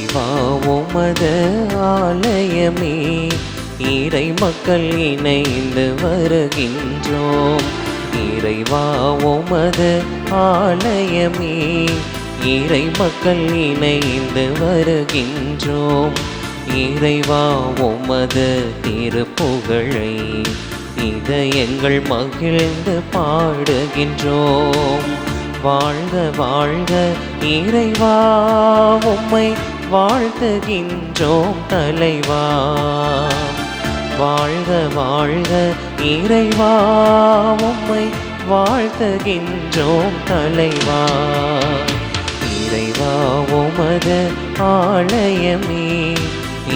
இறைவா உமது ஆலயமே, இறை மக்கள் இணைந்து வருகின்றோம். இறைவா உமது ஆலயமே, இறை மக்கள் இணைந்து வருகின்றோம். இறைவா உமது திருப்புகழை இதயங்கள் மகிழ்ந்து பாடுகின்றோம். வாழ்க வாழ்க இறைவா உம்மை வாழ்த்துகின்றோம் தலைவா. வாழ்க வாழ்க இறைவா உம்மை வாழ்த்துகின்றோம் தலைவா. இறைவா உமது ஆலயமே,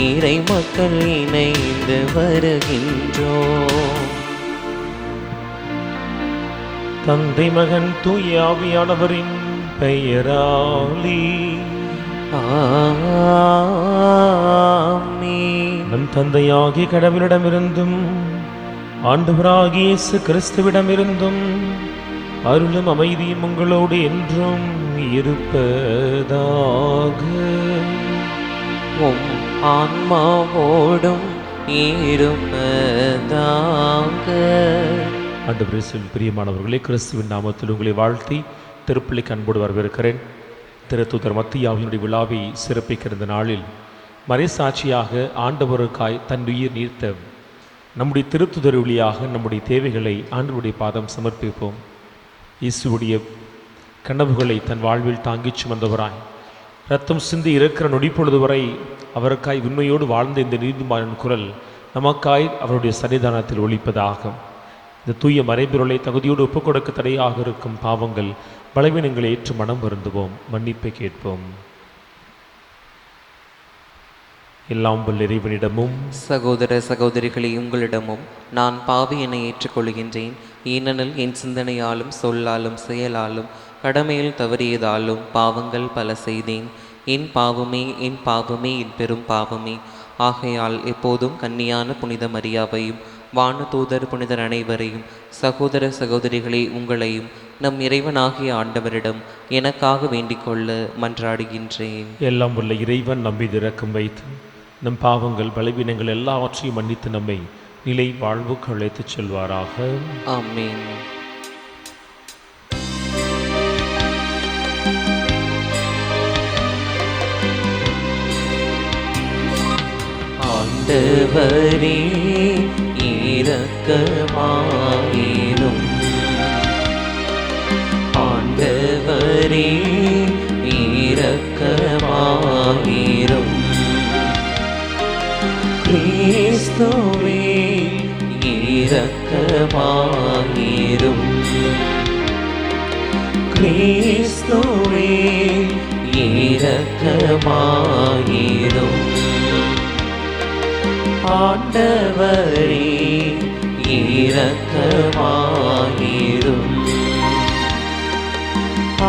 இறை மக்கள் இணைந்து வருகின்றோம். தந்தை மகன் தூய ஆவியானவரின் பெயராலே ஆமென். நம் தந்தையாகிய கடவுளிடமிருந்தும் ஆண்டவராகிய இயேசு கிறிஸ்துவிடமிருந்தும் அருளும் அமைதியும் உங்களோடு என்றும் இருப்பதாக. உம் ஆன்மாவோடும் இருப்பதாக. ஆண்டவரே பிரியமானவர்களே, கிறிஸ்துவின் நாமத்தில் உங்களை வாழ்த்தி திருப்பலிக்கு அன்போடு வரவேற்கிறேன். திருத்தூதர் மத்தியாவினுடைய விழாவை சிறப்பிக்கிற இந்த நாளில் மறைசாட்சியாக ஆண்டவருக்காய் தன் உயிர் நீர்த்த நம்முடைய திருத்துதர் வழியாக நம்முடைய தேவைகளை ஆண்டவருடைய பாதம் சமர்ப்பிப்போம். இயேசுவுடைய கனவுகளை தன் வாழ்வில் தாங்கிச் சுமந்தவராய் ரத்தம் சிந்தி இருக்கிற நொடிப்பொழுது வரை அவருக்காய் உண்மையோடு வாழ்ந்த இந்த நீதிமானின் குரல் நமக்காய் அவருடைய சன்னிதானத்தில் ஒலிப்பதாகும். இந்த தூய மறைபொருளை தகுதியோடு ஒப்புக்கொடுக்க தடையாக இருக்கும் பாவங்கள் பலவீனங்களை ஏற்று மனம் வருந்துவோம், மன்னிப்பை கேட்போம். எல்லாம் வல்ல இறைவனிடமும் சகோதர சகோதரிகளே, உங்களிடமும் நான் பாவியினை ஏற்றுக்கொள்கின்றேன். ஏனெனில் என் சிந்தனையாலும் சொல்லாலும் செயலாலும் கடமையில் தவறியதாலும் பாவங்கள் பல செய்தேன். என் பாவமே என் பாவமே என் பெரும் பாவமே. ஆகையால் எப்போதும் கன்னியான புனித மரியாவையும் வானதூதர் புனிதர் அனைவரையும் சகோதர சகோதரிகளே உங்களையும் நம் இறைவனாகிய ஆண்டவரிடம் எனக்காக வேண்டிக் கொள்ள மன்றாடுகின்றேன். எல்லாம் உள்ள இறைவன் நம்பி இரக்கம் வைத்து நம் பாவங்கள் பலவீனங்கள் எல்லாவற்றையும் மன்னித்து நம்மை நிலை வாழ்வுக்கு அழைத்துச் செல்வாராக. ஆமென். ஆண்டவரே இரக்கமாயிரும். ஆண்டவரே இரக்கமாயிரும். கிறிஸ்துவே இரக்கமாயிரும். கிறிஸ்துவே இரக்கமாயிரும். ஆண்டவரே இரக்கமாயிரும்.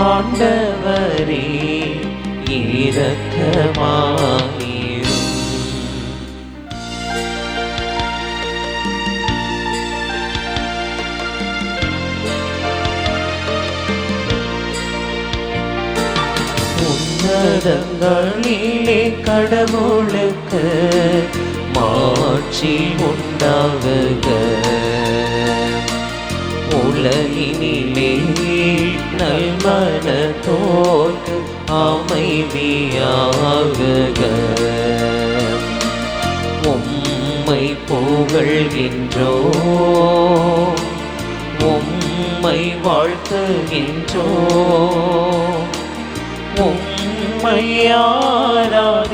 ஆண்டவரே இரக்கமாயிரும். உன்னதங்களிலே கடவுளுக்கு மாட்சி உண்டாகுக. உலகினிலே நல்மனத்தோர்க்கு அமைதியாகுக. உம்மை புகழ்கின்றோம், உம்மை வாழ்த்துகின்றோம், உம்மை ஆராதிக்கின்றோம்,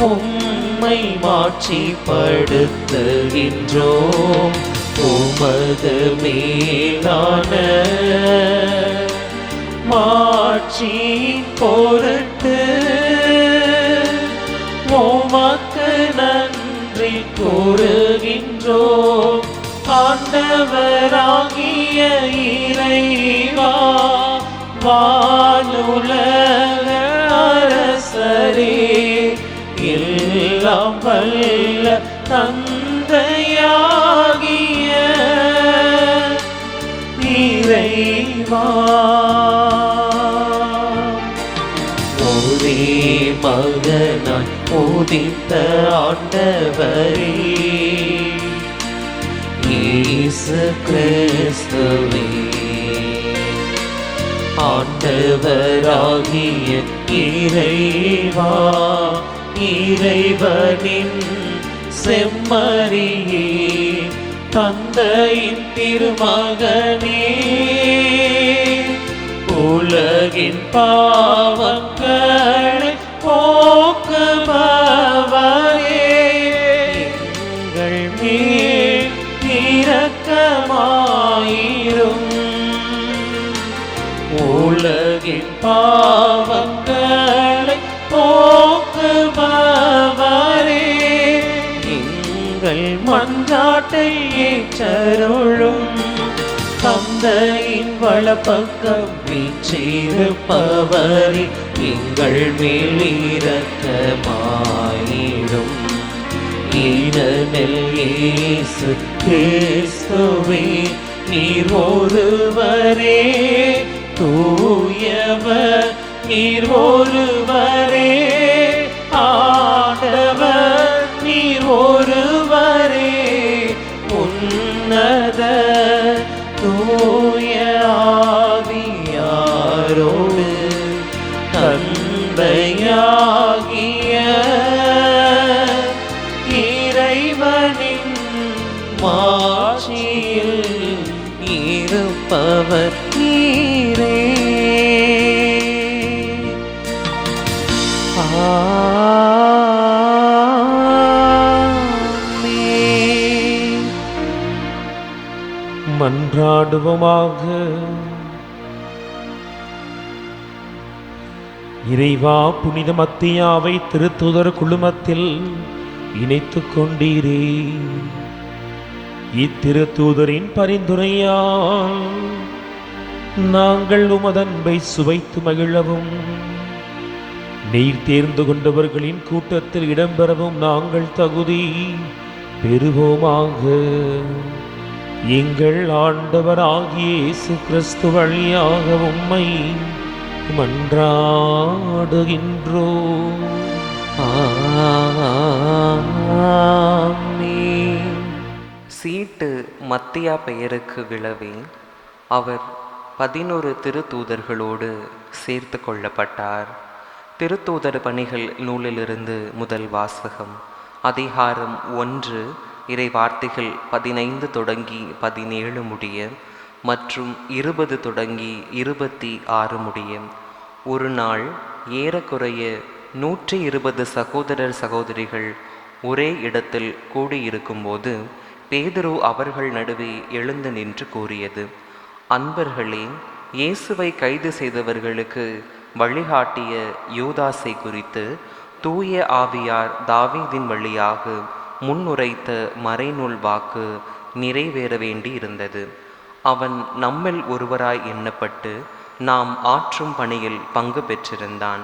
உம்மை மாட்சிப்படுத்துகின்றோம். உமது மேலான மாட்சி பொருட்டு உமக்கு நன்றி கூறுகின்றோம். ஆண்டவராகிய இறைவா, வானுலக அரசரே, எல்லாம் வல்ல தந்தையாகிய இறைவா, ஒரே உதித்த ஆண்டவரே, இயேசு கிறிஸ்துவே, ஆண்டவராகிய இறைவா, இறைவனின் செம்மறியே, தந்தையின் திருமகனே, உலகின் பாவங்களை போக்குபவரே, எங்கள் மேல் இரக்கமாயிரும். உலகின் பாவங்களை போக்குபவரே, எங்கள் மன்றாட்டை ஏற்றருளும். தந்தையின் வலப்பக்கம் வீற்றிருப்பவரே, எங்கள் மேல் இரக்கமாயிரும். ஏனெனில் இயேசு கிறிஸ்துவே, நீர் ஒருவரே தூயவர், நீர் ஒருவரே ஆண்டவர், நீர் ஒருவரே உன்னத தூய ஆவியாரோடு தந்தையாகிய இறைவனின் மாட்சியில் இருப்பவர் நீரே. ஆமென். மன்றாடுவோமாக. இறைவா, புனித மத்தியாவை திருத்தூதர் குழுமத்தில் இணைத்துக் கொண்டீரே. இத்திருத்தூதரின் பரிந்துரையால் நாங்கள் உமதன்பை சுவைத்து மகிழவும், நீர் தேர்ந்து கொண்டவர்களின் கூட்டத்தில் இடம்பெறவும் நாங்கள் தகுதி பெறுவோமாக. எங்கள் ஆண்டவராகிய இயேசு கிறிஸ்து வழியாக உம்மை மன்றாடுகின்றோம். ஆமென். சீட்டு மத்தியா பெயருக்கு விழவே அவர் 11 திருத்தூதர்களோடு சேர்த்து கொள்ளப்பட்டார். திருத்தூதர் பணிகள் நூலிலிருந்து முதல் வாசகம். அதிகாரம் 1, இறை வார்த்தைகள் 15 தொடங்கி 17 முடிய மற்றும் 20 தொடங்கி 26 முடிய. ஒரு நாள் ஏறக்குறைய 120 சகோதரர் சகோதரிகள் ஒரே இடத்தில் கூடியிருக்கும்போது பேதுரு அவர்கள் நடுவே எழுந்து நின்று கூறியது, அன்பர்களே, இயேசுவை கைது செய்தவர்களுக்கு வழிகாட்டிய யூதாசை குறித்து தூய ஆவியார் தாவீதின் வழியாக முன்னுரைத்த மறைநூல் வாக்கு நிறைவேற வேண்டி இருந்தது. அவன் நம்மில் ஒருவராய் எண்ணப்பட்டு நாம் ஆற்றும் பணியில் பங்கு பெற்றிருந்தான்.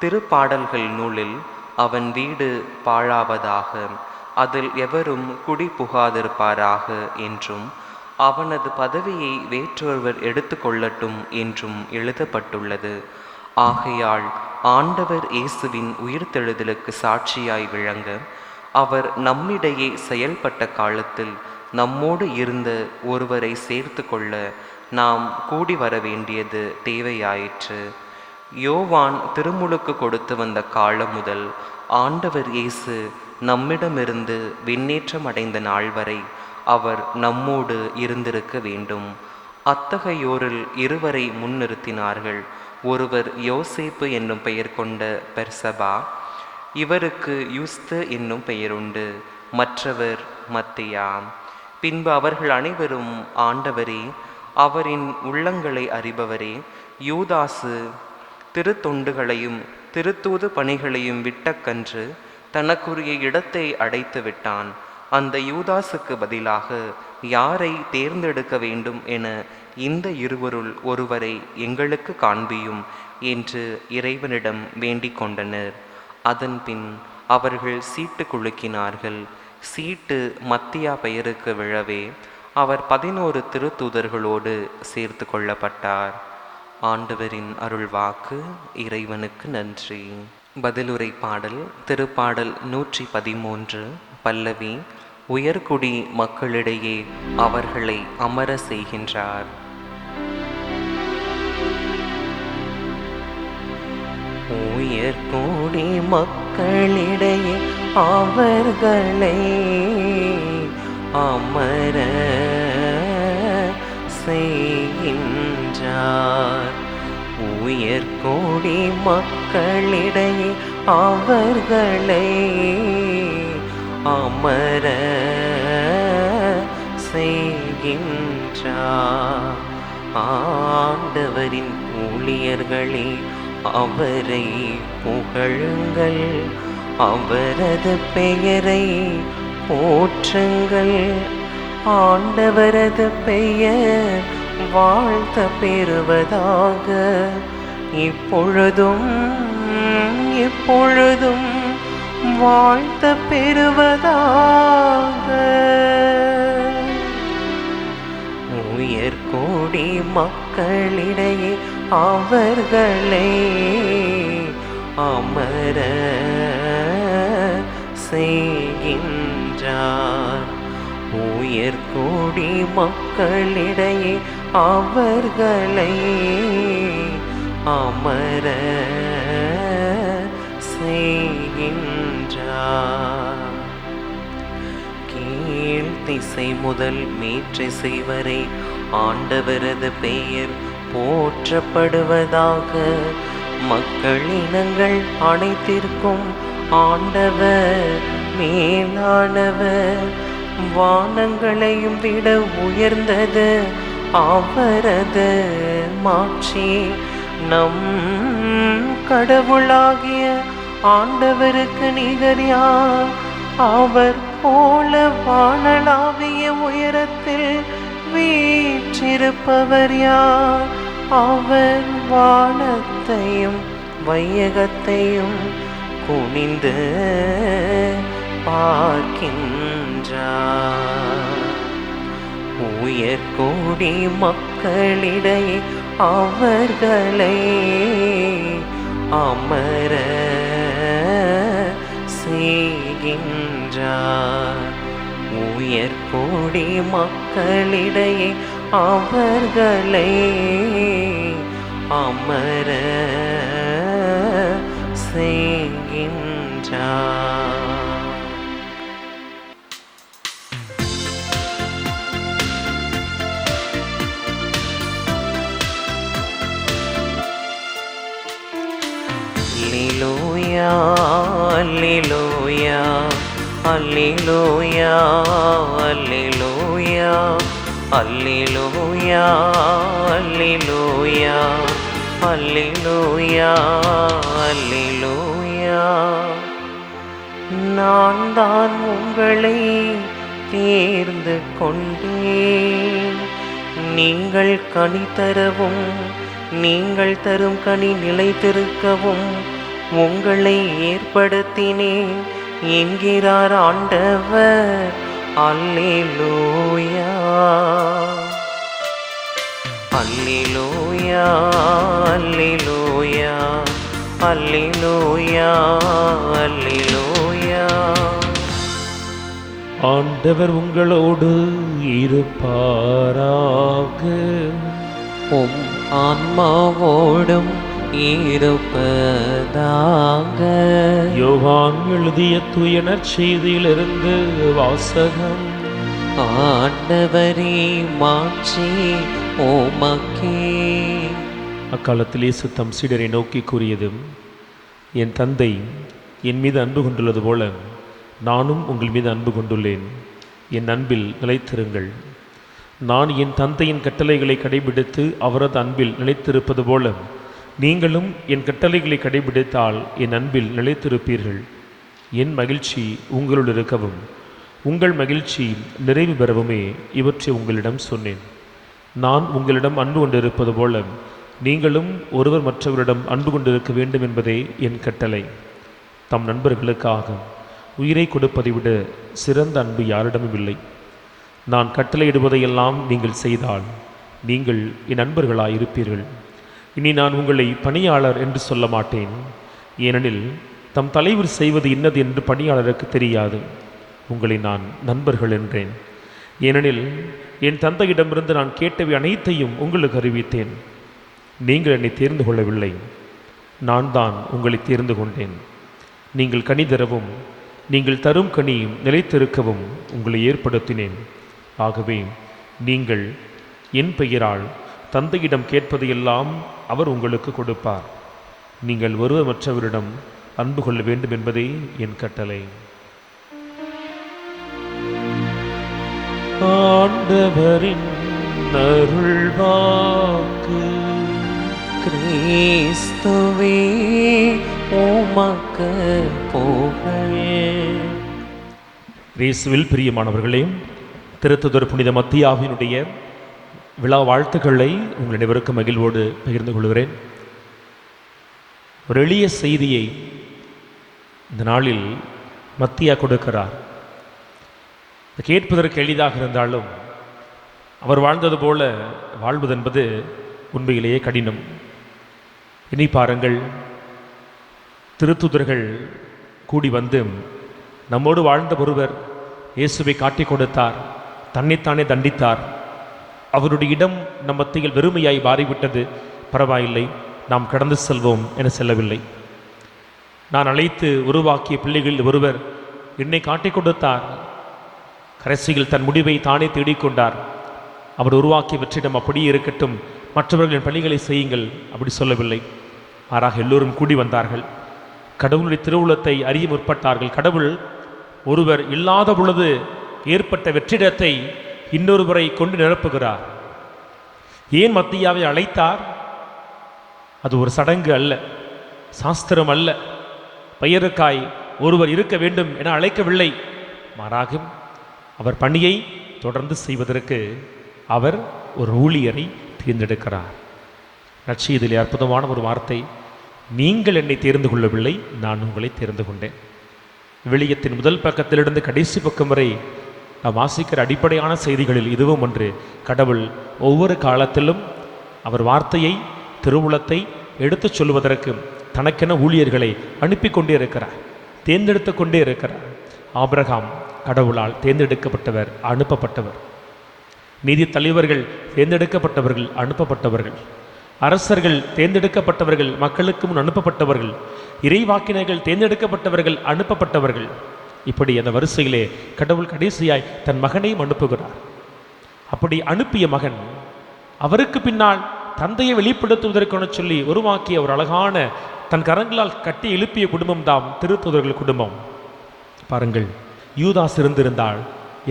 திருப்பாடல்கள் நூலில் அவன் வீடு பாழாவதாக, அதில் எவரும் குடி புகாதிருப்பாராக என்றும், அவனது பதவியை வேற்றொருவர் எடுத்து கொள்ளட்டும் என்றும் எழுதப்பட்டுள்ளது. ஆகையால் ஆண்டவர் இயேசுவின் உயிர்த்தெழுதலுக்கு சாட்சியாய் விளங்க அவர் நம்மிடையே செயல்பட்ட காலத்தில் நம்மோடு இருந்த ஒருவரை சேர்த்து கொள்ள நாம் கூடி வர வேண்டியது தேவையாயிற்று. யோவான் திருமுழுக்கு கொடுத்து வந்த காலம் முதல் ஆண்டவர் இயேசு நம்மிடமிருந்து விண்ணேற்றம் அடைந்த நாள் வரை அவர் நம்மோடு இருந்திருக்க வேண்டும். அத்தகையோரில் இருவரை முன்னிறுத்தினார்கள். ஒருவர் யோசேப்பு என்னும் பெயர் கொண்ட பெர்சபா, இவருக்கு யுஸ்து என்னும் பெயருண்டு. மற்றவர் மத்தியா. பின்பு அவர்கள் அனைவரும், ஆண்டவரே, அவரின் உள்ளங்களை அறிபவரே, யூதாசு திருத்தொண்டுகளையும் திருத்தூது பணிகளையும் விட்டக்கன்று தனக்குரிய இடத்தை அடைத்து விட்டான். அந்த யூதாசுக்கு பதிலாக யாரை தேர்ந்தெடுக்க வேண்டும் என இந்த இருவருள் ஒருவரை எங்களுக்கு காண்பியும் என்று இறைவனிடம் வேண்டிக் கொண்டனர். அதன்பின் அவர்கள் சீட்டு குலுக்கினார்கள். சீட்டு மத்தியா பெயருக்கு விழவே அவர் 11 திருத்தூதர்களோடு சேர்த்து கொள்ளப்பட்டார். ஆண்டவரின் அருள்வாக்கு. இறைவனுக்கு நன்றி. பதிலுரை பாடல் திருப்பாடல் 113 பல்லவி. உயர்குடி மக்களிடையே அவர்களை அமர செய்கின்றார். உயர்குடி மக்களிடையே அவர்களை அமர செய்கின்றார். உயர்குடி மக்களிடையே அவர்களை அமர செய்கின்றார். ஆண்டவரின் ஊழியர்களே அவரை புகழுங்கள், அவரது பெயரை போற்றுங்கள். ஆண்டவரது பெயர் வாழ்த்த பெறுவதாக, இப்பொழுதும் எப்பொழுதும் வாழ்த்த பெறுவதாக. உயர்குடி மக்களிடையே அவர்களை அமர செய்கின்றார். உயர்குடி மக்களிடையே அவர்களை அமர செய்கின்றார். கீழ் திசை முதல் மேற்றிசை வரை ஆண்டவரது பெயர் போற்றப்படுவதாக. மக்களினங்கள் அனைத்திற்கும் ஆண்டவர் மேலானவர். வானங்களையும் விட உயர்ந்தது அவரது மாட்சி. நம் கடவுளாகிய ஆண்டவருக்கு நிகர் யார்? அவர் போல வானளாவிய உயரத்தில் வீற்றிருப்பவர் யார்? அவர் வானத்தையும் வையகத்தையும் குனிந்து பார்க்கின்றார். உயர்குடி மக்களிடையே அவர்களை அமர செய்கின்றார். உயர்குடி மக்களிடையே அவர்களை அமர செய்கின்றார். அல்லேலூயா அல்லேலூயா அல்லேலூயா அல்லேலூயா அல்லேலூயா அல்லேலூயா அல்லேலூயா. நான் தான் உங்களை தேர்ந்து கொண்டேன், நீங்கள் கனி தரவும் நீங்கள் தரும் கனி நிலைத்திருக்கவும் உங்களை ஏற்படுத்தினேன் என்கிறார் ஆண்டவர். அல்லேலூயா அல்லேலூயா அல்லேலூயா அல்லேலூயா அல்லேலூயா. ஆண்டவர் உங்களோடு இருப்பாராக. உம் ஆன்மாவோடும் இருப்பதாக. யோவான் எழுதிய தூய நற்செய்தியிலிருந்து வாசகம். ஆண்டவரே மாட்சி உமக்கே. அக்காலத்தில் இயேசு தம் சீடரை நோக்கி கூறியது, என் தந்தை என் மீது அன்பு கொண்டுள்ளது போல நானும் உங்கள் மீது அன்பு கொண்டுள்ளேன். என் அன்பில் நிலைத்திருங்கள். நான் என் தந்தையின் கட்டளைகளை கடைபிடித்து அவரது அன்பில் நிலைத்திருப்பது போல நீங்களும் என் கட்டளைகளை கடைபிடித்தால் என் அன்பில் நிலைத்திருப்பீர்கள். என் மகிழ்ச்சி உங்களுள் இருக்கவும் உங்கள் மகிழ்ச்சி நிறைவு பெறவுமே இவற்றை உங்களிடம் சொன்னேன். நான் உங்களிடம் அன்பு கொண்டிருப்பது போல நீங்களும் ஒருவர் மற்றவரிடம் அன்பு கொண்டிருக்க வேண்டும் என்பதே என் கட்டளை. தம் நண்பர்களுக்காக உயிரை கொடுப்பதை விட சிறந்த அன்பு யாரிடமும் இல்லை. நான் கட்டளையிடுவதையெல்லாம் நீங்கள் செய்தால் நீங்கள் என் நண்பர்களாயிருப்பீர்கள். இனி நான் உங்களை பணியாளர் என்று சொல்ல மாட்டேன், ஏனெனில் தம் தலைவர் செய்வது இன்னது என்று பணியாளருக்கு தெரியாது. உங்களை நான் நண்பர்கள் என்றேன். ஏனெனில் என் தந்தையிடமிருந்து நான் கேட்டவை அனைத்தையும் உங்களுக்கு அறிவித்தேன். நீங்கள் என்னை தேர்ந்து கொள்ளவில்லை, நான் தான் உங்களை தேர்ந்து கொண்டேன். நீங்கள் கனி தரவும் நீங்கள் தரும் கனியும் நிலைத்திருக்கவும் உங்களை ஏற்படுத்தினேன். ஆகவே நீங்கள் என் பெயரால் தந்தையிடம் கேட்பதையெல்லாம் அவர் உங்களுக்கு கொடுப்பார். நீங்கள் ஒருவர் மற்றவரிடம் அன்பு கொள்ள வேண்டும் என்பதே என் கட்டளை. ஆண்டவரின் அருள்வாக்கு. கிறிஸ்துவே உமக்கு புகழ். இயேசுவில் பிரியமானவர்களே, திருத்துதர் புனித மத்தியாவினுடைய விழா வாழ்த்துக்களை உங்கள் அனைவருக்கும் மகிழ்வோடு பகிர்ந்து கொள்கிறேன். ஒரு எளிய செய்தியை இந்த நாளில் மத்தியா கொடுக்கிறார். கேட்பதற்கு எளிதாக இருந்தாலும் அவர் வாழ்ந்தது போல வாழ்வதென்பது உண்மையிலேயே கடினம். இனி பாருங்கள், திருத்துதர்கள் கூடி வந்து நம்மோடு வாழ்ந்த ஒருவர் இயேசுவை காட்டி கொடுத்தார், தன்னைத்தானே தண்டித்தார். அவருடைய இடம் நம் மத்தியில் வெறுமையாய் மாறிவிட்டது, பரவாயில்லை, நாம் கடந்து செல்வோம் என செல்லவில்லை. நான் அழைத்து உருவாக்கிய பிள்ளைகளில் ஒருவர் என்னை காட்டிக் கொடுத்தார், கடைசியில் தன் முடிவை தானே தேடிக்கொண்டார். அவர் உருவாக்கிய வெற்றிடம் அப்படியே இருக்கட்டும், மற்றவர்களின் பணிகளை செய்யுங்கள், அப்படி சொல்லவில்லை. மாறாக எல்லோரும் கூடி வந்தார்கள், கடவுளுடைய திருவுளத்தை அறிய முற்பட்டார்கள். கடவுள் ஒருவர் இல்லாத பொழுது ஏற்பட்ட வெற்றிடத்தை இன்னொருவரை கொண்டு நிரப்புகிறார். ஏன் மத்தியாவை அழைத்தார்? அது ஒரு சடங்கு அல்ல, சாஸ்திரம் அல்ல, பெயருக்காய் ஒருவர் இருக்க வேண்டும் என அழைக்கவில்லை. மாறாக அவர் பணியை தொடர்ந்து செய்வதற்கு அவர் ஒரு ஊழியரை தேர்ந்தெடுக்கிறார். நற்செய்தியிலே அற்புதமான ஒரு வார்த்தை, நீங்கள் என்னை தேர்ந்து கொள்ளவில்லை, நான் உங்களை தேர்ந்து கொண்டேன். விவிலியத்தின் முதல் பக்கத்திலிருந்து கடைசி பக்கம் வரை நாம் வாசிக்கிற அடிப்படையான செய்திகளில் இதுவும் ஒன்று. கடவுள் ஒவ்வொரு காலத்திலும் அவர் வார்த்தையை, திருவுளத்தை எடுத்துச் சொல்வதற்கு தனக்கென ஊழியர்களை அனுப்பி கொண்டே இருக்கிறார், தேர்ந்தெடுத்து கொண்டே இருக்கிறார். ஆபிரகாம் கடவுளால் தேர்ந்தெடுக்கப்பட்டவர், அனுப்பப்பட்டவர். நீதி தலைவர்கள் தேர்ந்தெடுக்கப்பட்டவர்கள், அனுப்பப்பட்டவர்கள். அரசர்கள் தேர்ந்தெடுக்கப்பட்டவர்கள், மக்களுக்கு முன் அனுப்பப்பட்டவர்கள். இறைவாக்கினர்கள் தேர்ந்தெடுக்கப்பட்டவர்கள், அனுப்பப்பட்டவர்கள். இப்படி அந்த வரிசையிலே கடவுள் கடைசியாய் தன் மகனையும் அனுப்புகிறார். அப்படி அனுப்பிய மகன் அவருக்கு பின்னால் தந்தையை வெளிப்படுத்துவதற்கென சொல்லி உருவாக்கிய ஒரு அழகான தன் கரங்களால் கட்டி எழுப்பிய குடும்பம் தான் திருத்துதர்கள் குடும்பம். பாருங்கள், யூதாஸ் இருந்திருந்தால்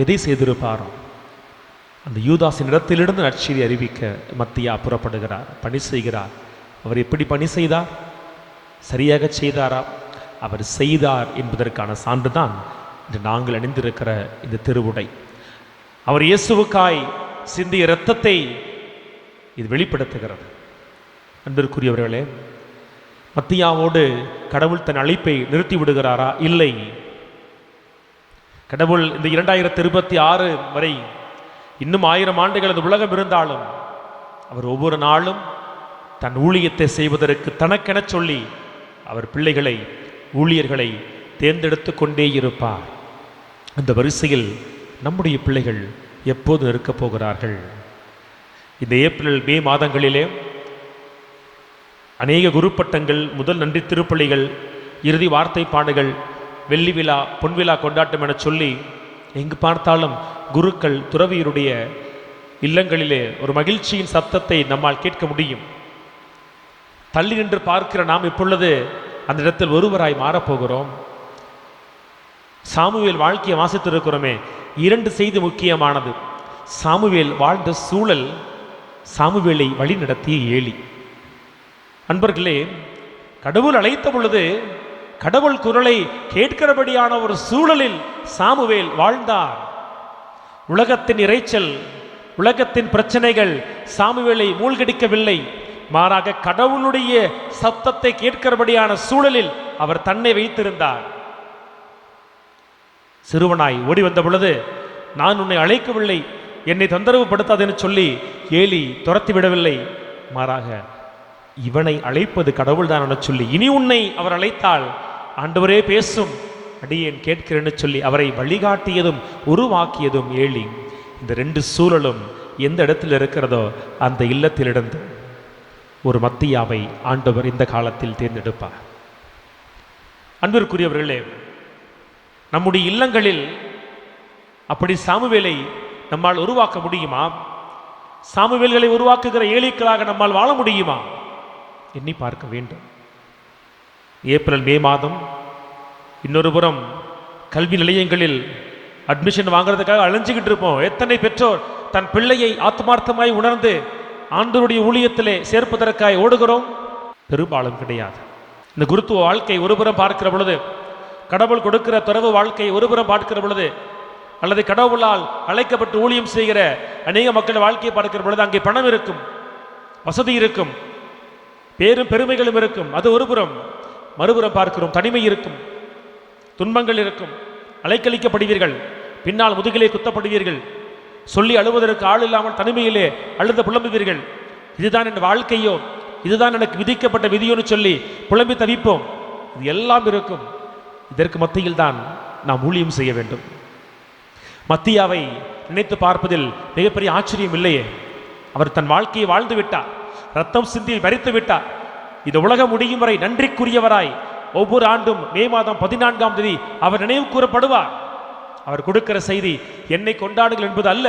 எதை செய்திருப்பாரோ? அந்த யூதாஸின் இடத்திலிருந்து நற்செய்தி அறிவிக்க மத்தியா புறப்படுகிறார், பணி செய்கிறார். அவர் எப்படி பணி செய்தார்? சரியாக செய்தாரா? அவர் செய்தார் என்பதற்கான சான்றுதான் இன்று நாங்கள் அணிந்திருக்கிற இந்த திருவுடை. அவர் இயேசுவுக்காய் சிந்திய இரத்தத்தை இது வெளிப்படுத்துகிறது. அன்பிற்குரியவர்களே, மத்தியாவோடு கடவுள் தன் அழைப்பை நிறுத்தி விடுகிறாரா? இல்லை. கடவுள் இந்த 2026 வரை இன்னும் 1000 ஆண்டுகள் அந்த உலகம் இருந்தாலும் அவர் ஒவ்வொரு நாளும் தன் ஊழியத்தை செய்வதற்கு தனக்கென சொல்லி அவர் பிள்ளைகளை, ஊழியர்களை தேர்ந்தெடுத்து கொண்டே இருப்பார். அந்த வரிசையில் நம்முடைய பிள்ளைகள் எப்போது இருக்கப் போகிறார்கள்? இந்த ஏப்ரல் மே மாதங்களிலே அநேக குருப்பட்டங்கள், முதல் நன்றி திருப்பலிகள், இறுதி வார்த்தை பாடுகள், வெள்ளி விழா, பொன்விழா கொண்டாட்டம் என சொல்லி எங்கு பார்த்தாலும் குருக்கள், துறவியருடைய இல்லங்களிலே ஒரு மகிழ்ச்சியின் சத்தத்தை நம்மால் கேட்க முடியும். தள்ளி நின்று பார்க்கிற நாம் இப்பொழுது அந்த இடத்தில் ஒருவராய் மாறப்போகிறோம். சாமுவேல் வாழ்க்கையை வாசித்திருக்கிறோமே, 2 செய்தி முக்கியமானது. சாமுவேல் வாழ்ந்த சூழல், சாமுவேலை வழி நடத்திய ஏலி. அன்பர்களே, கடவுள் அழைத்த பொழுது கடவுள் குரலை கேட்கிறபடியான ஒரு சூழலில் சாமுவேல் வாழ்ந்தார். உலகத்தின் இரைச்சல், உலகத்தின் பிரச்சனைகள் சாமுவேலை மூழ்கடிக்கவில்லை. மாறாக கடவுளுடைய சத்தத்தை கேட்கிறபடியான சூழலில் அவர் தன்னை வைத்திருந்தார். சிறுவனாய் ஓடி வந்த பொழுது, நான் உன்னை அழைக்கவில்லை, என்னை தொந்தரவு படுத்தாதென்னு சொல்லி ஏலி துரத்தி விடவில்லை. மாறாக இவனை அழைப்பது கடவுள்தான் என சொல்லி, இனி உன்னை அவர் அழைத்தால் ஆண்டவரே பேசும், அடியேன் கேட்கிறேன்னு சொல்லி அவரை வழிகாட்டியதும் உருவாக்கியதும் ஏழி. இந்த ரெண்டு சூழலும் எந்த இடத்தில் இருக்கிறதோ அந்த இல்லத்திலிருந்து ஒரு மத்தியாவை ஆண்டவர் இந்த காலத்தில் தேர்ந்தெடுப்பார். அன்பிற்குரியவர்களே, நம்முடைய இல்லங்களில் அப்படி சாமுவேலை நம்மால் உருவாக்க முடியுமா? சாமுவேல்களை உருவாக்குகிற ஏலிக்களாக நம்மால் வாழ முடியுமா? எண்ணி பார்க்க வேண்டும். ஏப்ரல் மே மாதம் இன்னொரு புறம் கல்வி நிலையங்களில் அட்மிஷன் வாங்குறதுக்காக அலைஞ்சிக்கிட்டு இருப்போம். எத்தனை பெற்றோர் தன் பிள்ளையை ஆத்மார்த்தமாய் உணர்ந்து ஆண்டவருடைய ஊழியத்திலே சேர்ப்பதற்காக ஓடுகிறோம்? பெரும்பாலும் கிடையாது. இந்த குருத்துவ வாழ்க்கை ஒருபுறம் பார்க்கிற பொழுது, கடவுள் கொடுக்கிற துறவு வாழ்க்கை ஒருபுறம் பார்க்கிற பொழுது, அல்லது கடவுளால் அழைக்கப்பட்டு ஊழியம் செய்கிற அநேக மக்கள் வாழ்க்கையை பார்க்கிற பொழுது அங்கே பணம் இருக்கும், வசதி இருக்கும், பேரும் பெருமைகளும் இருக்கும். அது ஒருபுறம். மறுபுறம் பார்க்கிறோம், தனிமை இருக்கும், துன்பங்கள் இருக்கும், அலைக்கழிக்கப்படுவீர்கள், பின்னால் முதுகிலே குத்தப்படுவீர்கள், சொல்லி அழுவதற்கு ஆள் இல்லாமல் தனிமையிலே அழுத புலம்புவீர்கள். இதுதான் என் வாழ்க்கையோ, இதுதான் எனக்கு விதிக்கப்பட்ட விதியோன்னு சொல்லி புலம்பி தவிப்போம். இது எல்லாம் இருக்கும். இதற்கு மத்தியில் தான் நாம் ஊழியம் செய்ய வேண்டும். மத்தியாவை நினைத்து பார்ப்பதில் மிகப்பெரிய ஆச்சரியம் இல்லையே. அவர் தன் வாழ்க்கையை வாழ்ந்து விட்டார், ரத்தம் சிந்தி மரித்து விட்டார். இந்த உலகம் முடியும் வரை நன்றிக்குரியவராய் ஒவ்வொரு ஆண்டும் மே மாதம் 14ஆம் தேதி அவர் நினைவு கூறப்படுவார். அவர் கொடுக்கிற செய்தி என்னை கொண்டாடுங்கள் என்பது அல்ல,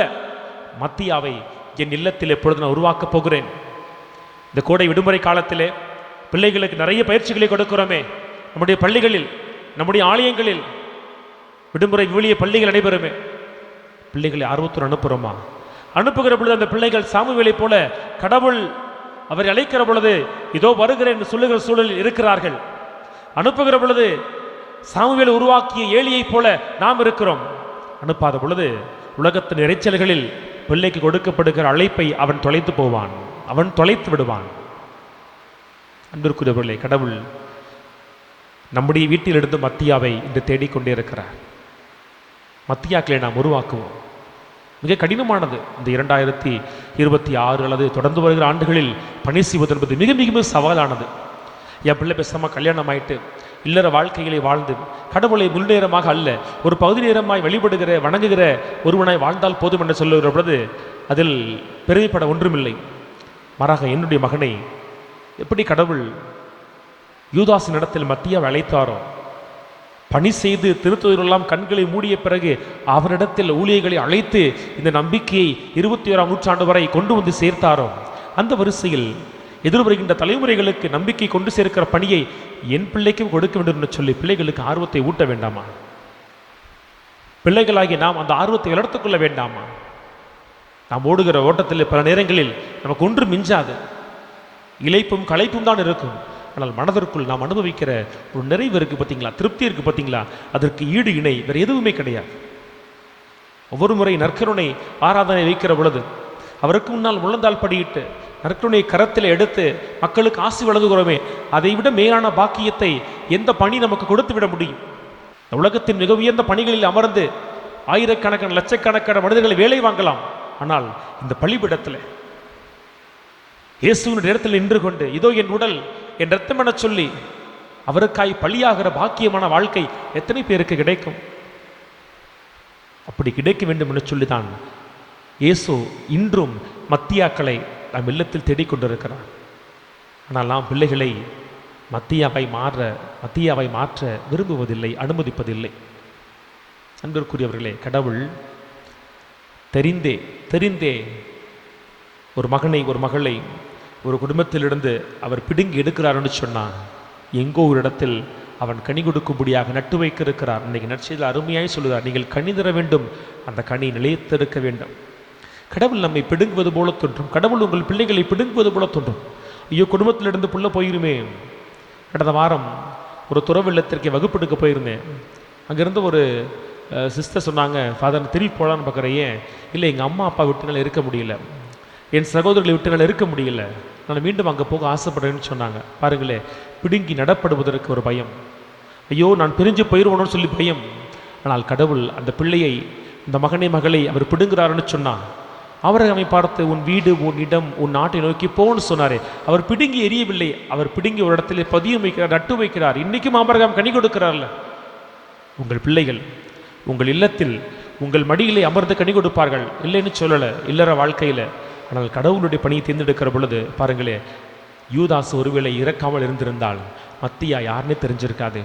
மத்தியாவை என் இல்லத்தில் எப்பொழுது நான் உருவாக்கப் போகிறேன். இந்த கோடை விடுமுறை காலத்திலே பிள்ளைகளுக்கு நிறைய பயிற்சிகளை கொடுக்கிறோமே. நம்முடைய பள்ளிகளில், நம்முடைய ஆலயங்களில் விடுமுறை விழிய பள்ளிகள் நடைபெறுமே. பிள்ளைகளை ஆர்வத்துடன் அனுப்புகிறோமா? அனுப்புகிற பொழுது அந்த பிள்ளைகள் சாமுவேலை போல கடவுள் அவரை அழைக்கிற பொழுது இதோ வருகிறேன் என்று சொல்லுகிற சூழலில் இருக்கிறார்கள். அனுப்புகிற பொழுது சாமுவேல் உருவாக்கிய ஏலியைப் போல நாம் இருக்கிறோம். அனுப்பாத பொழுது உலகத்தின் இறைச்சல்களில் பிள்ளைக்கு கொடுக்கப்படுகிற அழைப்பை அவன் தொலைத்து போவான், அவன் தொலைத்து விடுவான். அன்பிற்குரியவர்களே, கடவுள் நம்முடைய வீட்டிலிருந்து மத்தியாவை இன்று தேடிக்கொண்டே இருக்கிறார். மத்தியாக்களை நாம் உருவாக்குவோம். மிக கடினமானது. இந்த 2026 அல்லது தொடர்ந்து வருகிற ஆண்டுகளில் பணி செய்வது என்பது மிக மிக மிக சவாலானது. என் பிள்ளை பேசாமல் கல்யாணம் ஆயிட்டு இல்லற வாழ்க்கைகளை வாழ்ந்து கடவுளை முழு நேரமாக அல்ல, ஒரு பகுதி நேரமாய் வழிபடுகிற வணங்குகிற ஒருவனாய் வாழ்ந்தால் போதும் என்று சொல்லுகிற பொழுது அதில் பெருமைப்பட ஒன்றுமில்லை. மாறாக என்னுடைய மகனை எப்படி கடவுள் யூதாசின் இடத்தில் மத்தியாவை அழைத்தாரோ, பணி செய்து திருத்துவரெல்லாம் கண்களை மூடிய பிறகு அவரிடத்தில் ஊழியர்களை அழைத்து இந்த நம்பிக்கையை 21ஆம் நூற்றாண்டு வரை கொண்டு வந்து சேர்த்தாரோ, அந்த வரிசையில் எதிர்வருகின்ற தலைமுறைகளுக்கு நம்பிக்கை கொண்டு சேர்க்கிற பணியை என் பிள்ளைக்கும் கொடுக்க வேண்டும் என்று சொல்லி பிள்ளைகளுக்கு ஆர்வத்தை ஊட்ட வேண்டாமா? பிள்ளைகளாகி நாம் அந்த ஆர்வத்தை வளர்த்துக் கொள்ள வேண்டாமா? நாம் ஓடுகிற ஓட்டத்தில் பல நேரங்களில் நமக்கு ஒன்று மிஞ்சாது, இளைப்பும் களைப்பும் தான் இருக்கும். ஆனால் மனதிற்குள் நாம் அனுபவிக்கிற ஒரு நிறைவு இருக்குது பார்த்தீங்களா, திருப்தி இருக்குது பார்த்தீங்களா, அதற்கு ஈடு இணை வேறு எதுவுமே கிடையாது. ஒவ்வொரு முறை நற்கருணை ஆராதனை வைக்கிற பொழுது அவருக்கு முன்னால் முழந்தால் படியிட்டு நற்கருணை கரத்தில் எடுத்து மக்களுக்கு ஆசி வழங்குகிறோமே, அதை விட மேலான பாக்கியத்தை எந்த பணி நமக்கு கொடுத்து விட முடியும்? உலகத்தின் மிக உயர்ந்த பணிகளில் அமர்ந்து ஆயிரக்கணக்கான லட்சக்கணக்கான மனிதர்களை வேலை வாங்கலாம். ஆனால் இந்த பலிபிடத்தில் இயேசுவின் இடத்தில் நின்று கொண்டு இதோ என் உடல் என் ரத்தம் என சொல்லி அவருக்காய் பலியாகிற பாக்கியமான வாழ்க்கை எத்தனை பேருக்கு கிடைக்கும்? அப்படி கிடைக்க வேண்டும் என்று சொல்லிதான் இயேசு இன்றும் மத்தியாக்களை நம் இல்லத்தில் தேடிக்கொண்டிருக்கிறார். ஆனால் நாம் பிள்ளைகளை மத்தியாவை மாற்ற விரும்புவதில்லை, அனுமதிப்பதில்லை. அன்பிற்குரியவர்களே, கடவுள் தெரிந்தே ஒரு மகனை ஒரு மகளை ஒரு குடும்பத்திலிருந்து அவர் பிடுங்கி எடுக்கிறார்னு சொன்னான். எங்கோ ஒரு இடத்தில் அவன் கனி கொடுக்கும்படியாக நட்டு வைக்க இருக்கிறார். இன்றைக்கு நற்செய்தியில் அருமையாய் சொல்லுகிறார், நீங்கள் கனி தர வேண்டும், அந்த கனி நிலைத்திருக்க வேண்டும். கடவுள் நம்மை பிடுங்குவது போல தோன்றும், கடவுள் உங்கள் பிள்ளைகளை பிடுங்குவது போல தோன்றும். ஐயோ, குடும்பத்திலிருந்து புள்ள போயிருமே. கடந்த வாரம் ஒரு துறவில்லத்திற்கு வகுப்பெடுக்க போயிருந்தேன். அங்கேருந்து ஒரு சிஸ்டர் சொன்னாங்க, ஃபாதர் திருப்பி போகலான்னு பார்க்குறேன். ஏன் இல்லை, எங்கள் அம்மா அப்பா விட்டுனால இருக்க முடியல, என் சகோதரர்களை விட்டுனால இருக்க முடியல, நான் மீண்டும் அங்கே போக ஆசைப்படுறேன்னு சொன்னாங்க. பாருங்களே, பிடுங்கி நடப்படுவதற்கு ஒரு பயம். ஐயோ, நான் பிரிஞ்சு போயிடுவோன்னு சொல்லி பயம். ஆனால் கடவுள் அந்த பிள்ளையை, இந்த மகனை மகளை அவர் பிடுங்குறாருன்னு சொன்னால் ஆபிரகாமை பார்த்து உன் வீடு, உன் இடம், உன் நாட்டை நோக்கி போன்னு சொன்னாரே, அவர் பிடுங்கி எரியவில்லை. அவர் பிடுங்கி ஒரு இடத்துல பதியம் வைக்கிறார், நட்டு வைக்கிறார். இன்றைக்கும் ஆபிரகாம் கனி கொடுக்கிறார்ல. உங்கள் பிள்ளைகள் உங்கள் இல்லத்தில் உங்கள் மடியிலே அமர்ந்து கனி கொடுப்பார்கள், இல்லைன்னு சொல்லலை, இல்லற வாழ்க்கையில். ஆனால் கடவுளுடைய பணியை தேர்ந்தெடுக்கிற பொழுது பாருங்களே, யூதாஸ் ஒருவேளை இறக்காமல் இருந்திருந்தால் மத்தியா யாருன்னே தெரிஞ்சிருக்காது.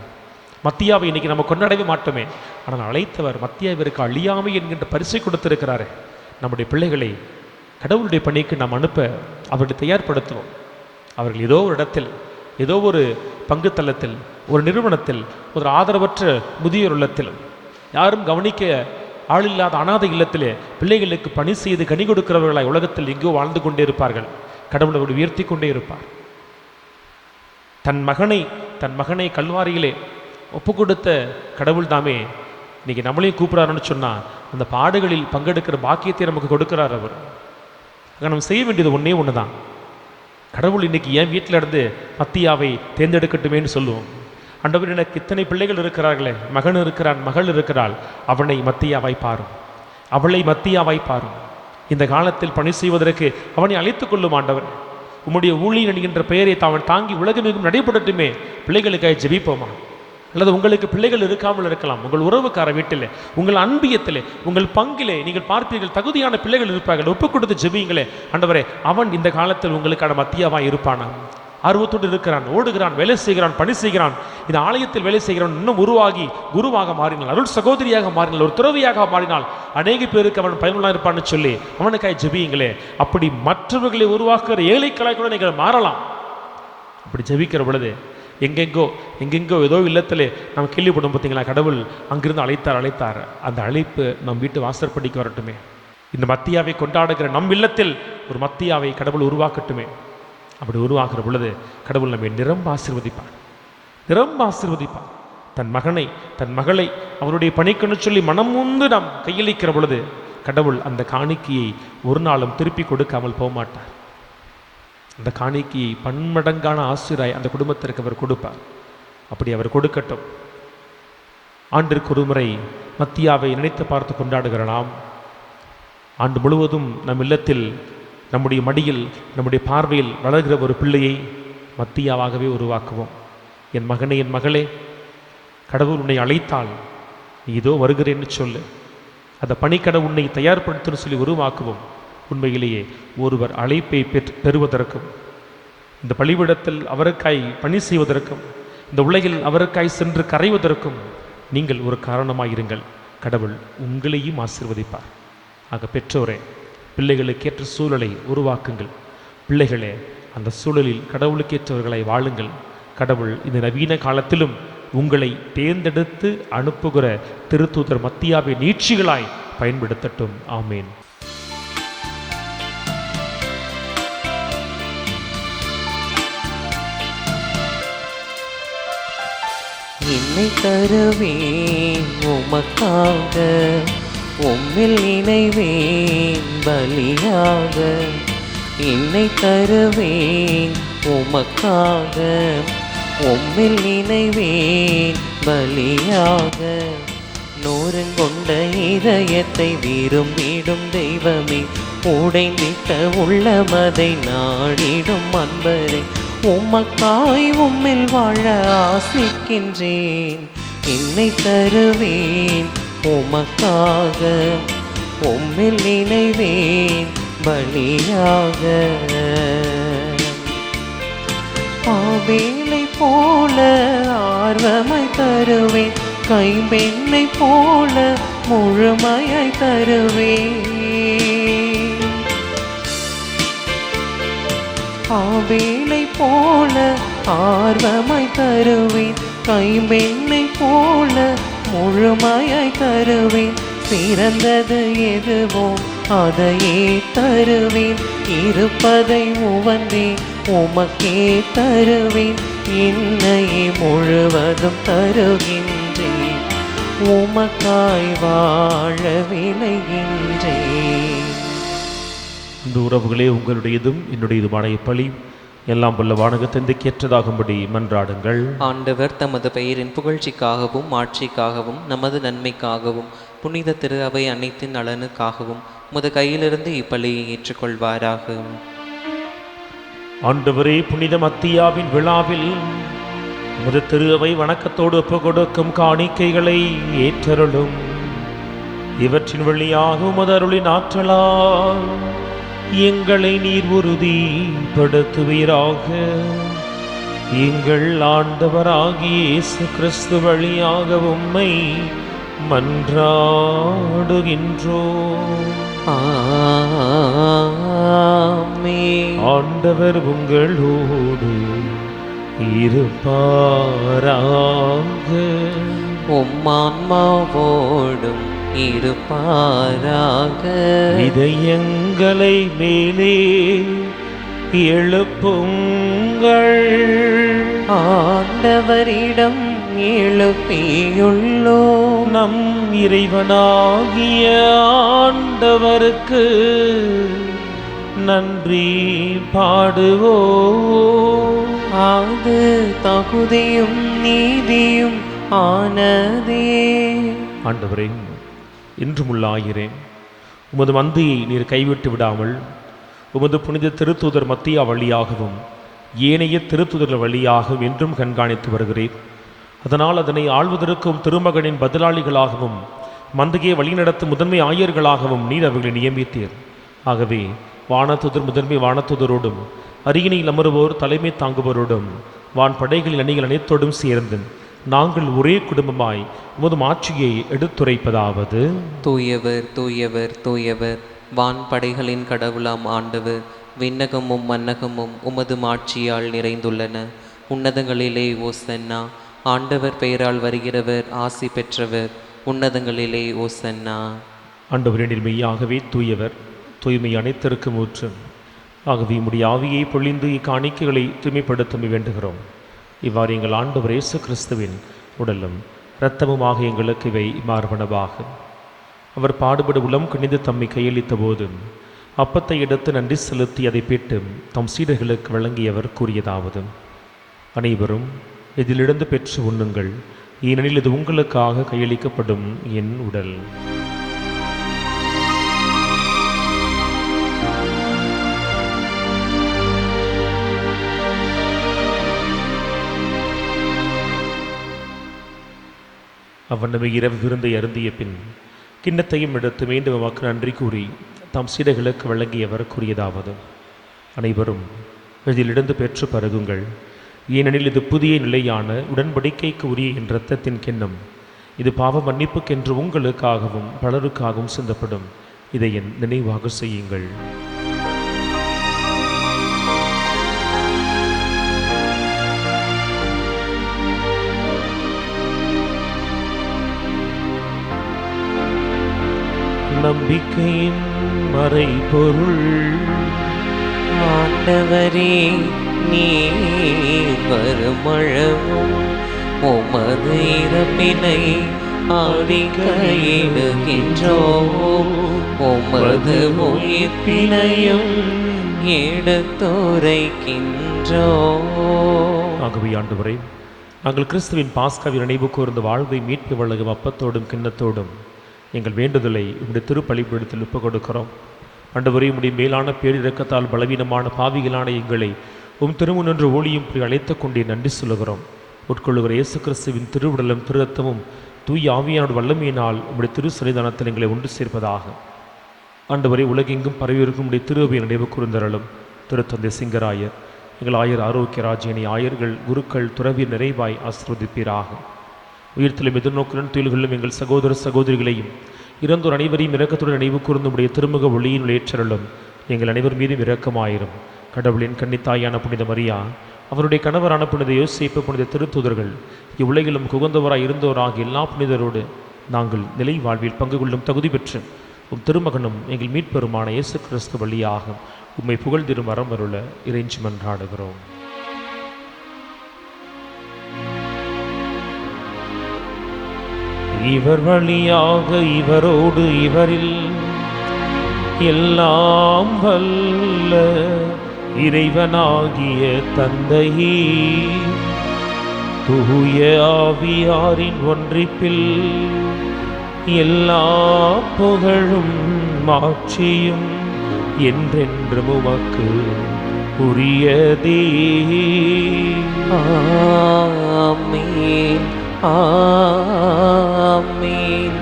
மத்தியாவை இன்னைக்கு நம்ம கொண்டாடவே மாட்டோமே. ஆனால் அழைத்தவர் மத்தியாவிற்கு அழியாமை என்கின்ற பரிசை கொடுத்திருக்கிறாரு. நம்முடைய பிள்ளைகளை கடவுளுடைய பணிக்கு நாம் அனுப்ப அவர்களை தயார்படுத்துவோம். அவர்கள் ஏதோ ஒரு இடத்தில், ஏதோ ஒரு பங்கு தளத்தில், ஒரு நிறுவனத்தில், ஒரு ஆதரவற்ற முதியோர் இல்லத்தில், யாரும் கவனிக்க ஆளில்லாத அனாதை இல்லத்திலே பிள்ளைகளுக்கு பணி செய்து கனி கொடுக்கிறவர்களாய் உலகத்தில் எங்கோ வாழ்ந்து கொண்டே இருப்பார்கள். கடவுள் அவர்கள் உயர்த்தி கொண்டே இருப்பார். தன் மகனை கல்வாரியிலே ஒப்பு கொடுத்த கடவுள் தாமே இன்னைக்கு நம்மளையும் கூப்பிடாருன்னு சொன்னால் அந்த பாடுகளில் பங்கெடுக்கிற பாக்கியத்தை நமக்கு கொடுக்கிறார் அவர். நம்ம செய்ய வேண்டியது ஒன்றே ஒன்று தான். கடவுள் இன்னைக்கு என் வீட்டில் இருந்து மத்தியாவை தேர்ந்தெடுக்கட்டுமேன்னு சொல்லுவோம். ஆண்டவர், எனக்கு இத்தனை பிள்ளைகள் இருக்கிறார்களே, மகன் இருக்கிறான், மகள் இருக்கிறாள், அவனை மத்தியாவாய் பாரும், அவளை மத்தியாவாய் பாரும். இந்த காலத்தில் பணி செய்வதற்கு அவனை அழைத்துக் கொள்ளும் ஆண்டவர். உம்முடைய ஊழியன் என்கின்ற பெயரை அவன் தாங்கி உலகமெங்கும் நடைபெறட்டுமே. பிள்ளைகளுக்காக ஜெபிப்போமா? அல்லது உங்களுக்கு பிள்ளைகள் இருக்காமல் இருக்கலாம். உங்கள் உறவுக்கார வீட்டில், உங்கள் அன்பியத்திலே, உங்கள் பங்கிலே நீங்கள் பார்ப்பீர்கள் தகுதியான பிள்ளைகள் இருப்பார்கள். ஒப்புக் கொடுத்து ஜெபியுங்களே. ஆண்டவரே, அவன் இந்த காலத்தில் உங்களுக்கான மத்தியாவாய் இருப்பானா? ஆர்வத்தோடு இருக்கிறான், ஓடுகிறான், வேலை செய்கிறான், பணி செய்கிறான், இந்த ஆலயத்தில் வேலை செய்கிறான், இன்னும் உருவாகி குருவாக மாறினால், அருள் சகோதரியாக மாறினால், ஒரு துறவியாக மாறினால் அநேக பேருக்கு அவன் பயனுள்ளா இருப்பான்னு சொல்லி அவனுக்காக ஜெபியுங்களே. அப்படி மற்றவர்களை உருவாக்குகிற ஏழைக்களாய் கூட நீங்கள் மாறலாம். அப்படி ஜெபிக்கிற பொழுது எங்கெங்கோ ஏதோ இல்லத்திலே நாம் கேள்விப்படும் பார்த்தீங்களா, கடவுள் அங்கிருந்து அழைத்தார். அந்த அழைப்பு நம் வீட்டு வாசற்படிக்கு வரட்டுமே. இந்த மத்தியாவை கொண்டாடுகிற நம் இல்லத்தில் ஒரு மத்தியாவை கடவுள் உருவாக்கட்டுமே. அப்படி உருவாக்குற பொழுது கடவுள் நம்மை நிரம்ப ஆசீர்வதிப்பார். தன் மகளை அவருடைய பணிக்குன்னு சொல்லி மனம் உந்து நாம் கையளிக்கிற பொழுது கடவுள் அந்த காணிக்கையை ஒரு நாளும் திருப்பி கொடுக்காமல் போக மாட்டார். அந்த காணிக்கையை பன்மடங்கான ஆசிராய் அந்த குடும்பத்திற்கு அவர் கொடுப்பார். அப்படி அவர் கொடுக்கட்டும். ஆண்டிற்கு ஒரு முறை மத்தியாவை நினைத்து பார்த்து கொண்டாடுகிற நாம் ஆண்டு முழுவதும் நம் இல்லத்தில், நம்முடைய மடியில், நம்முடைய பார்வையில் வளர்கிற ஒரு பிள்ளையை மத்தியாவாகவே உருவாக்குவோம். என் மகனே, என் மகளே, கடவுள் உன்னை அழைத்தால் நீ இதோ வருகிறேன்னு சொல்லு. அந்த பணிக்கடை உன்னை தயார்படுத்துன்னு சொல்லி உருவாக்குவோம். உண்மையிலேயே ஒருவர் அழைப்பை பெறுவதற்கும், இந்த பலிபீடத்தில் அவருக்காய் பணி செய்வதற்கும், இந்த உலகில் அவருக்காய் சென்று கரைவதற்கும் நீங்கள் ஒரு காரணமாயிருங்கள். கடவுள் உங்களையும் ஆசீர்வதிப்பார். ஆக பெற்றோரே, பிள்ளைகளுக்கேற்ற சூழலை உருவாக்குங்கள். பிள்ளைகளே, அந்த சூழலில் கடவுளுக்கேற்றவர்களை வாழுங்கள். கடவுள் இந்த நவீன காலத்திலும் உங்களை தேர்ந்தெடுத்து அனுப்புகிற திருத்தூதர் மத்தியாவை நீட்சிகளாய் பயன்படுத்தட்டும். ஆமேன். என்னை தருவேன் உமக்காக, உம்மில் இணைவேன் பலியாக. என்னை தருவேன் உமக்காக, உம்மில் இணைவேன் பலியாக. நூறுங்கொண்ட இதயத்தை விரும்பிடும் தெய்வமே, உடைந்திட்ட உள்ளமதை நாடிடும் அன்பரே, உமக்காய் உம்மில் வாழ ஆசிக்கின்றேன். என்னை தருவேன் உமக்காக, உம்மில் இணைவேன் பலியாக. ஆபேலை போல ஆர்வமாய் தருவேன், கைம்பெண்ணை போல முழுமையாய் தருவேன். ஆபேலை போல ஆர்வமாய் தருவேன், கைம்பெண்ணை போல முழுமையாய் தருவேன். சிறந்தது எதுவோ அதையே தருவேன், இருப்பதை உவந்தே உமக்கே தருவேன். என்னையே முழுவதும் தருகின்றேன், உமக்காய் வாழ விளைகின்றேன். இந்த உறவுகளே, உங்களுடையதும் என்னுடையதுமான பலி எல்லாம் வல்ல வானகத்தந்தைக்கு ஏற்றதாகும்படி மன்றாடுங்கள். ஆண்டவர் தமது பெயரின் புகழ்ச்சிக்காகவும் ஆட்சிக்காகவும் நமது நன்மைக்காகவும் புனித திரு அவை அனைத்தின் நலனுக்காகவும் உமது கையிலிருந்து இப்பலியை ஏற்றுக்கொள்வாராக. ஆண்டவரே, புனித மத்தியாவின் விழாவில் உமது திரு அவை வணக்கத்தோடு ஒப்பு கொடுக்கும் காணிக்கைகளை ஏற்றருளும். இவற்றின் வழியாக உமது அருளின் ஆற்றலால் எங்களை நீர் உறுதிப்படுத்துவீராக. எங்கள் ஆண்டவராகிய இயேசு கிறிஸ்து வழியாக உம்மை மன்றாடுகின்றோம். ஆமென். ஆண்டவர் உங்களோடு இருப்பாராக. உம்மான்மாவோடும் இருப்பாராக. இதயங்களை மேலே எழுப்புங்கள். ஆண்டவரிடம் எழுப்பியுள்ளோம். நம் இறைவனாகிய ஆண்டவருக்கு நன்றி பாடுவோம். அது தகுதியும் நீதியும் ஆனதே. ஆண்டவரே, இன்றுமுள்ள ஆயிரேன் உமது மந்தையை நீர் கைவிட்டு விடாமல் உமது புனித திருத்தூதர் மத்தியா வழியாகவும் ஏனைய திருத்தூதர்கள் வழியாகவும் என்றும் கண்காணித்து வருகிறேன். அதனால் அதனை ஆள்வதற்கும் திருமகனின் பதிலாளிகளாகவும் மந்தையை வழிநடத்தும் முதன்மை ஆயர்களாகவும் நீர் அவர்களை நியமித்தீர். ஆகவே வானதூதர் முதன்மை வானதூதரோடும் அரியணையில் அமருவோர் தலைமை தாங்குவோரோடும் வான் படைகளின் அணிகள் அனைத்தோடும் சேர்ந்து நாங்கள் ஒரே குடும்பமாய் உமது ஆட்சியை எடுத்துரைப்பதாவது: தூயவர் தூயவர் தூயவர், வான் படைகளின் கடவுளாம் ஆண்டவர். விண்ணகமும் மன்னகமும் உமது மாட்சியால் நிறைந்துள்ளன. உன்னதங்களிலே ஓசன்னா. ஆண்டவர் பெயரால் வருகிறவர் ஆசி பெற்றவர். உன்னதங்களிலே ஓசன்னா. ஆண்டவரின் மெய்யாகவே தூயவர், தூய்மை அனைத்திற்கும் ஊற்று. ஆகவே உம்முடைய ஆவியை பொழிந்து இக்காணிக்கைகளை தூய்மைப்படுத்த வேண்டுகிறோம். இவ்வாறு எங்கள் ஆண்டவர் இயேசு கிறிஸ்துவின் உடலும் இரத்தமுமாக எங்களுக்கு இவை மார்பனவாக. அவர் பாடுபட உளம் கணிந்து தம்மை கையளித்த போது அப்பத்தை எடுத்து நன்றி செலுத்தி அதை பெற்று தம் சீடர்களுக்கு வழங்கியவர் கூறியதாவது: அனைவரும் இதிலிருந்து பெற்று உண்ணுங்கள், ஏனெனில் இது உங்களுக்காக கையளிக்கப்படும் என் உடல். அவ்வண்ணமே இரவு விருந்தை அருந்திய பின் கிண்ணத்தையும் எடுத்து மீண்டும் நமக்கு நன்றி கூறி தாம் சீடர்களுக்கு வழங்கியவர் கூறியதாவது: அனைவரும் இதிலிருந்து பெற்று பருகுங்கள், ஏனெனில் இது புதிய நிலையான உடன்படிக்கைக்கு உரிய என் இரத்தத்தின் கிண்ணம். இது பாவ மன்னிப்புக்கென்று உங்களுக்காகவும் பலருக்காகவும் சிந்தப்படும். இதை என் நினைவாக செய்யுங்கள். நம்பிக்கையின் மறைபொருள். ஆண்டவரே, நீர் வருமளவும் உமது இறப்பினை அறிக்கையிடுகின்றோம். உமது உயிர்ப்பினையும் எடுத்துரைக்கின்றோம். ஆகவே ஆண்டவரே, நாங்கள் கிறிஸ்துவின் பாஸ்காவின் நினைவு கூர்ந்த வாழ்வை மீட்பு வழங்கும் அப்பத்தோடும் கிண்ணத்தோடும் எங்கள் வேண்டுதலை உம்முடைய திருப்பலிபீடத்தில் ஒப்புக் கொடுக்கிறோம். ஆண்டவரே, உம்முடைய மேலான பேரிரக்கத்தால் பலவீனமான பாவிகளான எங்களை திருமுன்னின்று ஊழியும் அழைத்து கொண்டே நன்றி சொல்லுகிறோம். உட்கொள்ளுகிற இயேசு கிறிஸ்துவின் திருவுடலும் திருரத்தமும் தூய் ஆவியானோட வல்லமையினால் உம்முடைய திரு சன்னிதானத்தில் எங்களை ஒன்று சேர்ப்பதாக. ஆண்டவரே, உலகெங்கும் பரவியிருக்கும் உம்முடைய திருவையை நினைவு கூர்ந்தருளும். திருத்தந்தை சிங்கராயர், எங்கள் ஆயர் ஆரோக்கியராஜியனை ஆயர்கள் குருக்கள் துறவியர் நிறைவாய் ஆசீர்வதிப்பீராக. உயிர்த்தலும் எதிர்நோக்குடன் துயில்களும் எங்கள் சகோதர சகோதரிகளையும் இறந்தோர் அனைவரையும் இரக்கத்துடன் நினைவு கூர்ந்து உடைய திருமுக ஒளியின் ஏற்றருளும். எங்கள் அனைவர் மீதும் இரக்கமாயிரும். கடவுளின் கன்னித்தாயான புனித மரியா, அவருடைய கணவரான புனித யோசேப்பு, புனித திருத்தூதர்கள், இவ்வுலகிலும் குகந்தவராய் இருந்தோராக எல்லா புனிதரோடு நாங்கள் நிலை வாழ்வில் பங்கு கொள்ளும் தகுதி பெற்று திருமகனும் எங்கள் மீட்பெருமான இயேசு கிறிஸ்து வழியாக உம்மை புகழ்திரும் வரம் வருள இறைஞ்சி மன்றாடுகிறோம். இவர் வழியாக இவரோடு இவரில் எல்லாம் வல்ல இறைவனாகிய தந்தையே, தூய ஆவியாரின் ஒன்றிப்பில் எல்லா புகழும் மாட்சியும் என்றென்றும் உமக்கு உரியதே. ஆமென், ஆமென்,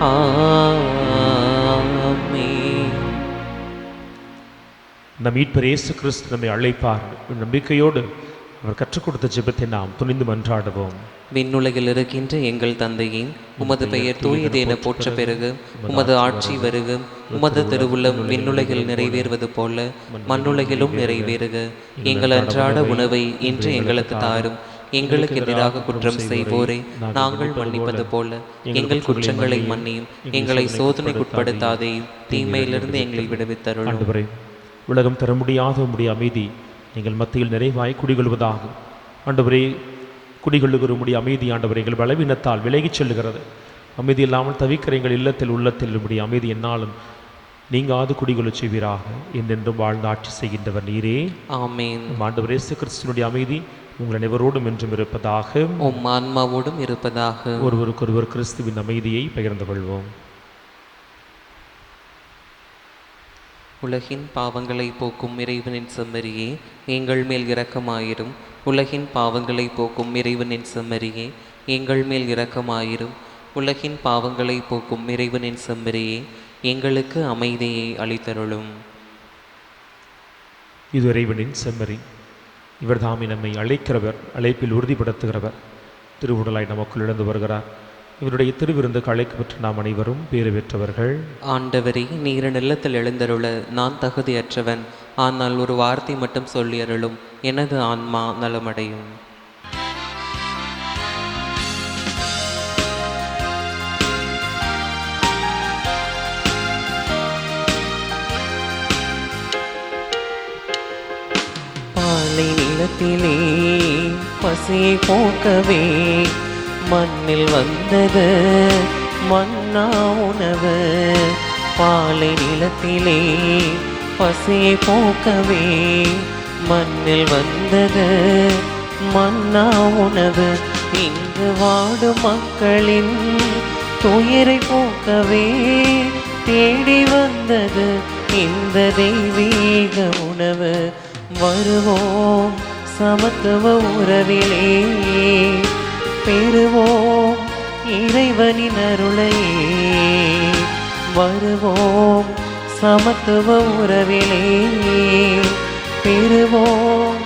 ஆமென். நம் மீட்பர் இயேசு கிறிஸ்து நம்மை அழைப்பார். நம்பிக்கையோடு அவர் கற்றுக் கொடுத்த ஜெபத்தை நாம் துணிந்து மன்றாடுவோம். விண்ணுலகில் இருக்கின்ற எங்கள் தந்தையே, உமது பெயர் தூயது என போற்ற பெருக, உமது ஆட்சி வருக, உமது திருவுள்ளம் விண்ணுலகில் நிறைவேறுவது போல மண்ணுலகிலும் நிறைவேறுக. எங்கள் அன்றாட உணவை இன்று எங்களுக்கு தாரும். எங்களுக்கு எதிராக குற்றம் செய்வோரை நாங்கள் மன்னிப்பது போல எங்கள் குற்றங்களை மன்னியும். எங்களை சோதனைக்குட்படுத்தாதேயும், தீமையிலிருந்து எங்களை விடுவித்தருளும். ஆண்டவரே, உலகம் தர முடியாத உம்முடைய அமைதி எங்கள் மத்தியில் நிறைவாய் குடிகொள்வதாகும். ஆண்டவரே, குடிகொள்ளுகிற உம்முடைய அமைதி ஆண்டவரே எங்கள் பலவீனத்தால் விலகிச் செல்லுகிறது. அமைதி இல்லாமல் தவிக்கிற எங்கள் உள்ளத்தில் உம்முடைய அமைதி என்னாலும் நீங்காது குடிகொள்ளச் செய்வீராக. என்றென்றும் வாழ்ந்து ஆட்சி செய்கின்றவர் நீரே. ஆமென். ஆண்டவர் இயேசு கிறிஸ்துவினுடைய அமைதி உங்கள் அனைவரோடும் என்றும் இருப்பதாக. உம் ஆன்மாவோடும் இருப்பதாக. ஒருவருக்கொருவர் கிறிஸ்துவின் அமைதியை பகிர்ந்து கொள்வோம். உலகின் பாவங்களை போக்கும் இறைவனின் செம்மறியே, எங்கள் மேல் இரக்கமாயிரும். உலகின் பாவங்களை போக்கும் இறைவனின் செம்மறியே, எங்கள் மேல் இரக்கமாயிரும். உலகின் பாவங்களை போக்கும் இறைவனின் செம்மறியே, எங்களுக்கு அமைதியை அளித்தருளும். இது இறைவனின் செம்மறி. இவர் தாமே நம்மை அழைக்கிறவர், அழைப்பில் உறுதிப்படுத்துகிறவர். திருவுடலாய் நமக்குள் இழந்து வருகிறார். இவருடைய திருவிருந்துக்கு அழைக்கப்பெற்ற நாம் அனைவரும் பேறு பெற்றவர்கள். ஆண்டவரே, நீர் நிலத்தில் எழுந்தருள நான் தகுதியற்றவன். ஆனால் ஒரு வார்த்தை மட்டும் சொல்லி அருளும், எனது ஆன்மா நலமடையும். பாலை நிலத்திலே பசியை போக்கவே மண்ணில் வந்தது மன்னா உணவு. பாலை நிலத்திலே பசியை போக்கவே மண்ணில் வந்தது மன்னா உணவு. இங்கு வாடும் மக்களின் துயரை போக்கவே தேடி வந்தது இந்த தெய்வீக உணவு. வருவோம் சமத்துவ உறவிலே, பெறுவோம் இறைவனின் அருளையே. வருவோம் சமத்துவ உறவிலே, பெறுவோம்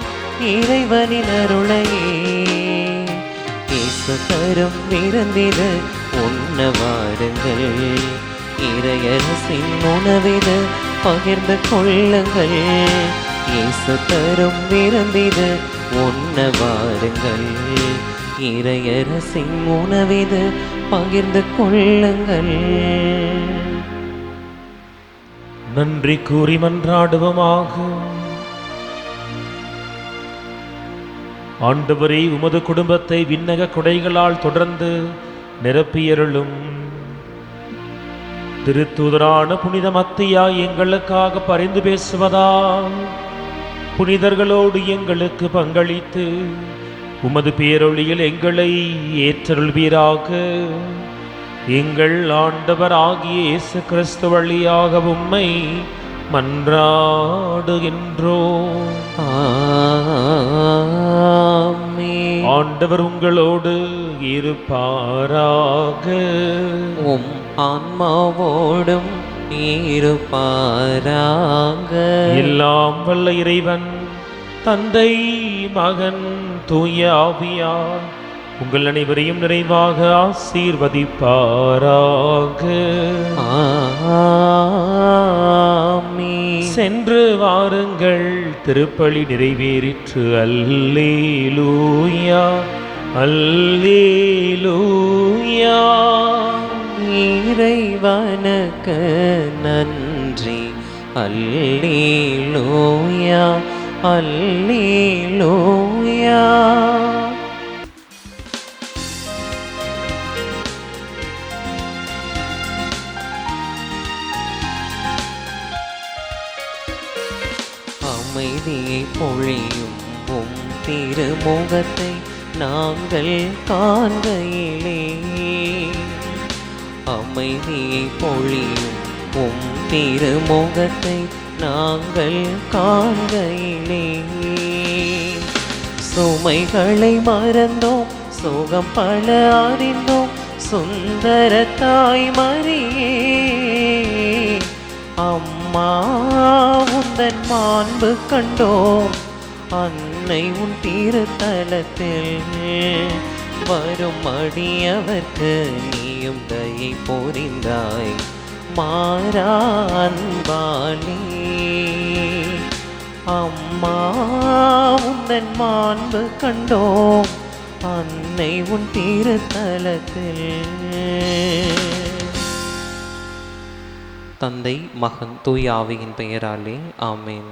இறைவனின் அருளையே. இயேசு தரும் விருந்திது உண்ண வாருங்கள், இறையரசின் உணவிது பகிர்ந்து கொள்ளுங்கள். இயேசு தரும் விருந்திது உண்ண வாருங்கள், இறையரசின் உணவிது பகிர்ந்து கொள்ளுங்கள். நன்றி கூறி மன்றாடுவோமாக. ஆண்டவரே, உமது குடும்பத்தை விண்ணக கொடைகளால் தொடர்ந்து நிரப்பியருளும். திருத்தூதரான புனித மத்தியா எங்களுக்காக பரிந்து பேசுவதால் புனிதர்களோடு எங்களுக்கு பங்களித்து உமது பேரொளியில் எங்களை ஏற்றருள்வீராக. எங்கள் ஆண்டவர் ஆகிய இயேசு கிறிஸ்து வழியாக உம்மை மன்றாடுகின்றோம். ஆமென். ஆண்டவர் உங்களோடு இருப்பாராக. உம் ஆன்மாவோடும் இருப்பாராக. எல்லாம் வல்ல இறைவன் தந்தை, மகன், தூய ஆவியார் உங்கள் அனைவரையும் நிறைவாக ஆசீர்வதிப்பாராக. ஆமென். சென்று வாருங்கள், திருப்பலி நிறைவேறிற்று. அல்லேலூயா, அல்லேலூயா. இறைவனுக்கு நன்றி. அல்லேலூயா, அல்லேலூயா. அமைதியை பொழியும் உம் திருமுகத்தை நாங்கள் காண்கையிலே அமைதியை பொழியும் உம் திருமுகத்தை நாங்கள் காண்கையிலே சுமைகளை மறந்தோம், சுகம் பல அறிந்தோம். சுந்தர தாய் மரியே, அம்மா உந்தன் மாண்பு கண்டோம். அன்னை உன் திருத்தலத்தில் வரும் அடியவர்க்கு நீயும் தயை புரிந்தாய் மாறா அன்பாலே. அம்மா உந்தன் மாண்பு கண்டோம், அன்னை உன் திருத்தலத்தில். தந்தை, மகன், தூய ஆவியின் பெயராலே ஆமென்.